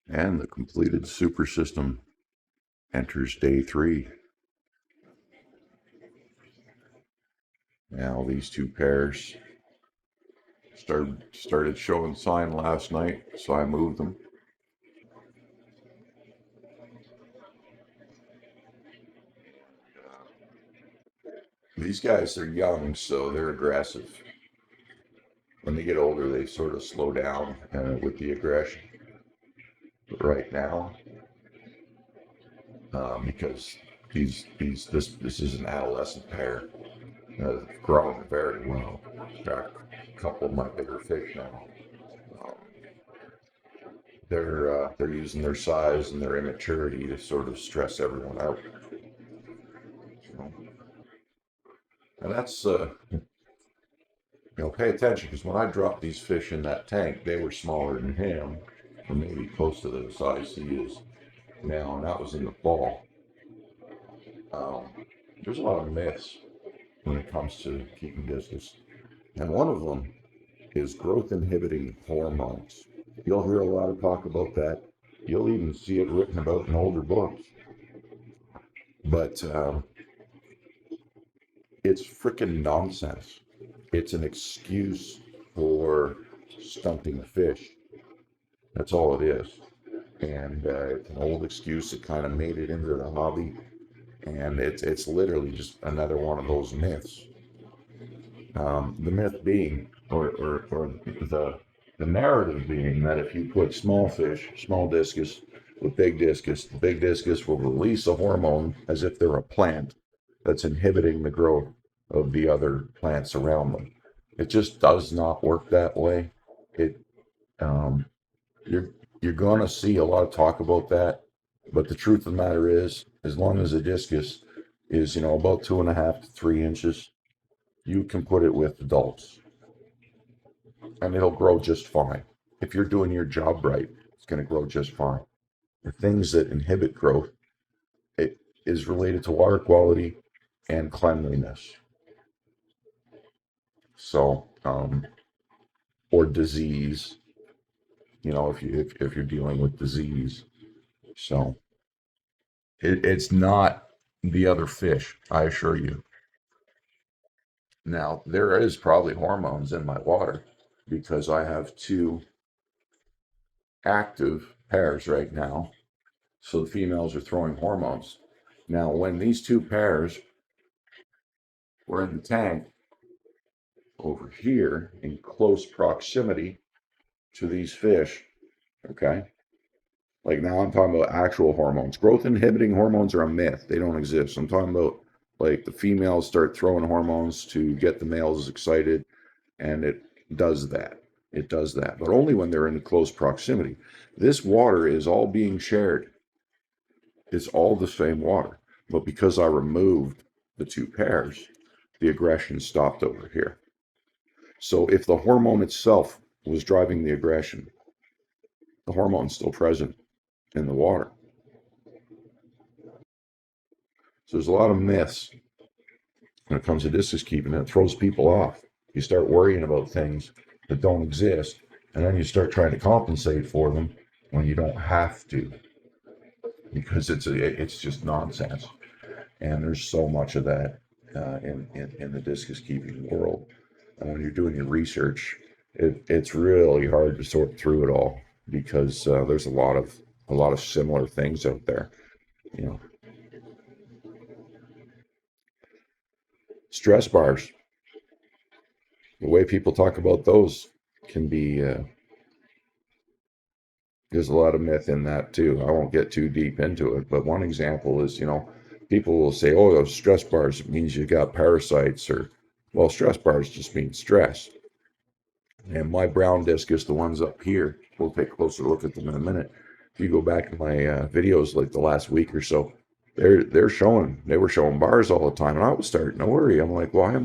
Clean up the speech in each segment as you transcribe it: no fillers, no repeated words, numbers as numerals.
And the completed super system enters day 3. Now these two pairs started showing sign last night, so I moved them. These guys are young, so they're aggressive. When they get older, they sort of slow down with the aggression. But right now, because this is an adolescent pair, growing very well. Got a couple of my bigger fish now. Um, they're using their size and their immaturity to sort of stress everyone out. You know? And that's pay attention because when I dropped these fish in that tank, they were smaller than him, or maybe close to the size he is now, and that was in the fall. Um, there's a lot of myths when it comes to keeping discus, and one of them is growth inhibiting hormones. You'll hear a lot of talk about that. You'll even see it written about in older books. But it's freaking nonsense. It's an excuse for stunting fish. That's all it is. And it's an old excuse that kind of made it into the hobby. And it's literally just another one of those myths. The myth being, or the narrative being that if you put small fish, small discus, with big discus, the big discus will release a hormone as if they're a plant that's inhibiting the growth of the other plants around them. It just does not work that way. It um, you're you're going to see a lot of talk about that, but the truth of the matter is, as long as the discus is about 2.5 to 3 inches, you can put it with adults and it'll grow just fine. If you're doing your job right, it's going to grow just fine. The things that inhibit growth, it is related to water quality and cleanliness. So, or disease, if you're dealing with disease. So it's not the other fish, I assure you. Now, there is probably hormones in my water because I have two active pairs right now. So the females are throwing hormones. Now, when these two pairs were in the tank over here in close proximity to these fish, okay? Like now I'm talking about actual hormones. Growth inhibiting hormones are a myth. They don't exist. I'm talking about like the females start throwing hormones to get the males excited, and it does that. It does that, but only when they're in close proximity. This water is all being shared. It's all the same water. But because I removed the two pairs, the aggression stopped over here. So if the hormone itself was driving the aggression, the hormone's still present in the water. So there's a lot of myths when it comes to discus keeping, and it throws people off. You start worrying about things that don't exist, and then you start trying to compensate for them when you don't have to, because it's just nonsense. And there's so much of that in the discus keeping world. And when you're doing your research, it's really hard to sort through it all because there's a lot of similar things out there. You know, stress bars. The way people talk about those can be there's a lot of myth in that too. I won't get too deep into it, but one example is, people will say, "Oh, those stress bars, it means you got parasites," or, well, stress bars just mean stress. And my brown discus, the ones up here, we'll take a closer look at them in a minute. If you go back in my videos, like the last week or so, they were showing bars all the time, and I was starting to worry. I'm like, why are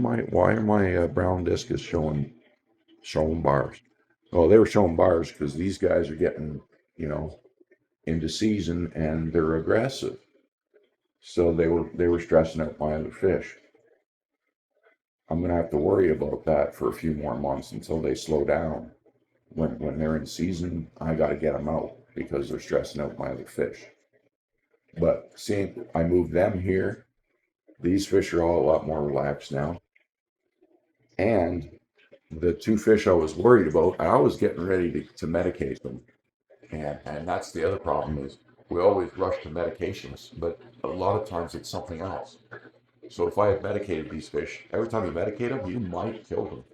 my brown discus showing bars? Well, they were showing bars because these guys are getting, you know, into season and they're aggressive. So they were stressing out my other fish. I'm gonna have to worry about that for a few more months until they slow down. When they're in season, I got to get them out. because they're stressing out my other fish. But seeing I moved them here, these fish are all a lot more relaxed now. And the two fish I was worried about, I was getting ready to medicate them. And that's the other problem is we always rush to medications, but a lot of times it's something else. So if I had medicated these fish, every time you medicate them, you might kill them.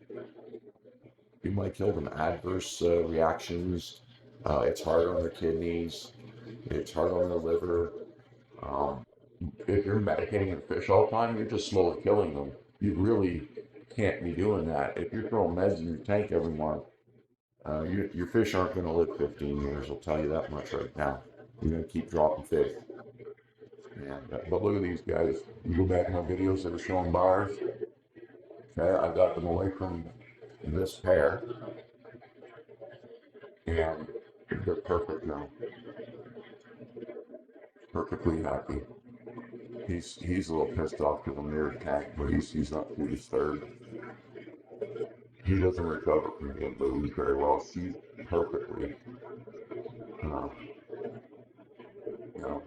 You might kill them. Adverse reactions. It's hard on their kidneys. It's hard on their liver. Um, if you're medicating a fish all the time, you're just slowly killing them. You really can't be doing that. If you're throwing meds in your tank every month, your fish aren't going to live 15 years. I'll tell you that much right now. You're going to keep dropping fish. And, but look at these guys. You go back in my videos that are showing bars. Okay, I got them away from this pair, and they're perfect now. Perfectly happy. He's a little pissed off because I'm near the tank, but he's not too disturbed. He doesn't recover from getting booze very well. She's perfectly, uh,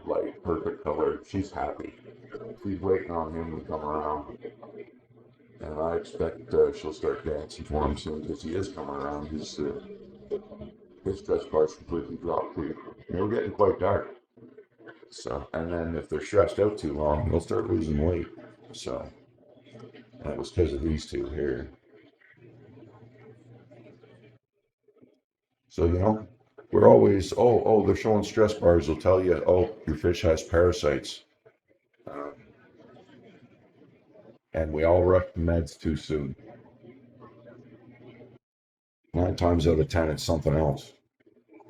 light, perfect color. She's happy. She's waiting on him to come around, and I expect she'll start dancing for him soon because he is coming around. His stress car's completely dropped too. And we're getting quite dark. So, and then if they're stressed out too long, they'll start losing weight. So, and it was because of these two here. So, we're always, they're showing stress bars. They'll tell you, oh, your fish has parasites. Um, and we all rush the meds too soon. 9 times out of 10, it's something else.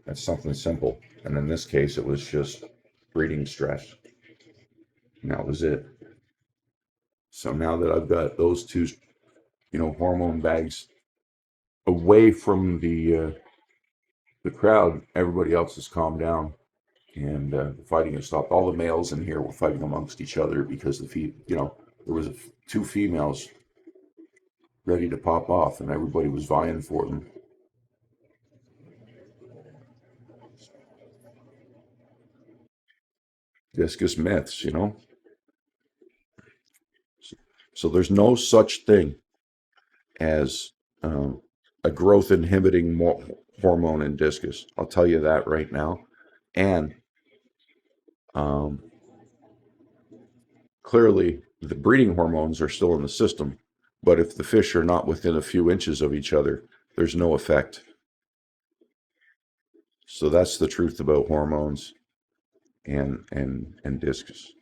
It's something simple. And in this case, it was just breeding stress. And that was it. So now that I've got those two, hormone bags away from the crowd, everybody else has calmed down, and the fighting has stopped. All the males in here were fighting amongst each other because there was two females ready to pop off, and everybody was vying for them. Discus myths. So there's no such thing as a growth inhibiting hormone in discus. I'll tell you that right now. And um, clearly, the breeding hormones are still in the system, but if the fish are not within a few inches of each other, there's no effect. So that's the truth about hormones and discus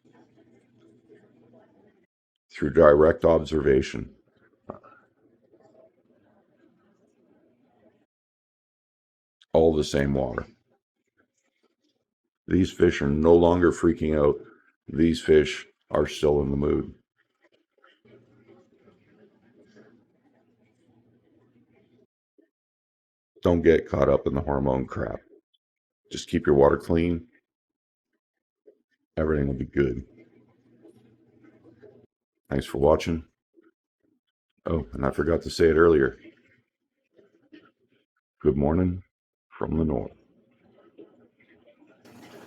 through direct observation. All the same water. These fish are no longer freaking out. These fish are still in the mood. Don't get caught up in the hormone crap. Just keep your water clean. Everything will be good. Thanks for watching. Oh, and I forgot to say it earlier. Good morning from the north.